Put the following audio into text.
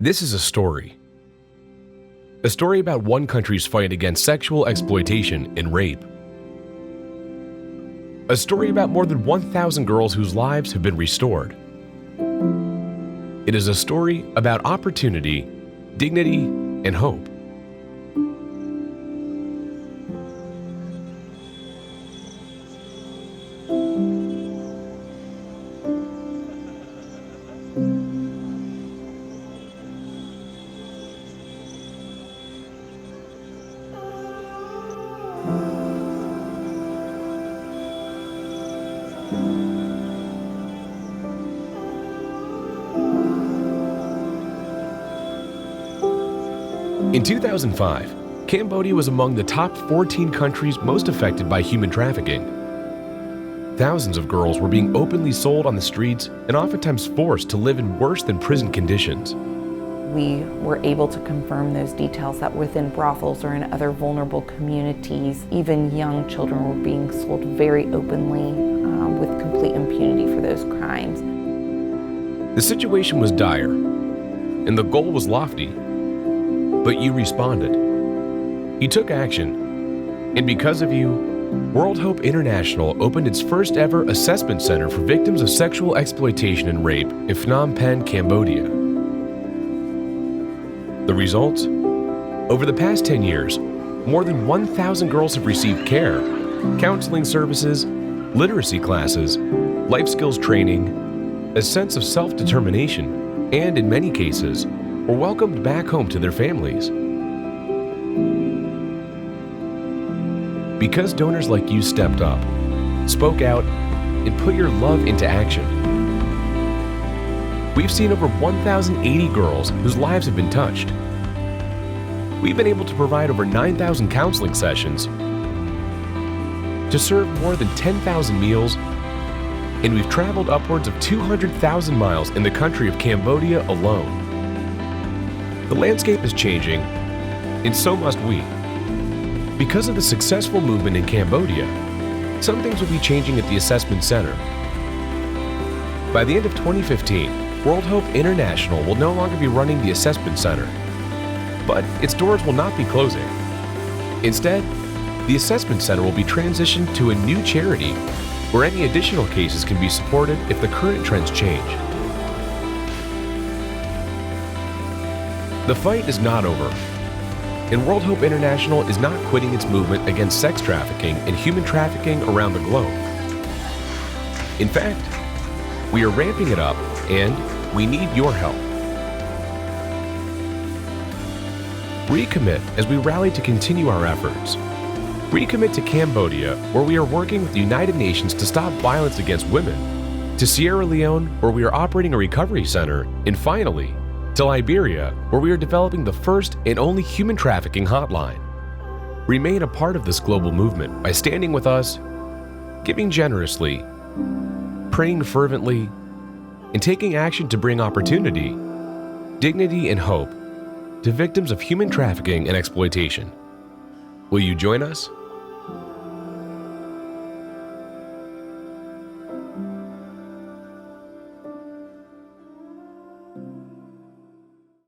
This is a story. A story about one country's fight against sexual exploitation and rape. A story about more than 1,000 girls whose lives have been restored. It is a story about opportunity, dignity, and hope. In 2005, Cambodia was among the top 14 countries most affected by human trafficking. Thousands of girls were being openly sold on the streets and oftentimes forced to live in worse than prison conditions. We were able to confirm those details that within brothels or in other vulnerable communities, even young children were being sold very openly with complete impunity for those crimes. The situation was dire, and the goal was lofty. But you responded. You took action. And because of you, World Hope International opened its first ever assessment center for victims of sexual exploitation and rape in Phnom Penh, Cambodia. The results? Over the past 10 years, more than 1,000 girls have received care, counseling services, literacy classes, life skills training, a sense of self-determination, and in many cases, were welcomed back home to their families. Because donors like you stepped up, spoke out, and put your love into action. We've seen over 1,080 girls whose lives have been touched. We've been able to provide over 9,000 counseling sessions, to serve more than 10,000 meals, and we've traveled upwards of 200,000 miles in the country of Cambodia alone. The landscape is changing, and so must we. Because of the successful movement in Cambodia, some things will be changing at the Assessment Center. By the end of 2015, World Hope International will no longer be running the Assessment Center, but its doors will not be closing. Instead, the Assessment Center will be transitioned to a new charity where any additional cases can be supported if the current trends change. The fight is not over, and World Hope International is not quitting its movement against sex trafficking and human trafficking around the globe. In fact, we are ramping it up, and we need your help. Recommit as we rally to continue our efforts. Recommit to Cambodia, where we are working with the United Nations to stop violence against women, to Sierra Leone, where we are operating a recovery center, and finally, to Liberia, where we are developing the first and only human trafficking hotline. Remain a part of this global movement by standing with us, giving generously, praying fervently, and taking action to bring opportunity, dignity, and hope to victims of human trafficking and exploitation. Will you join us?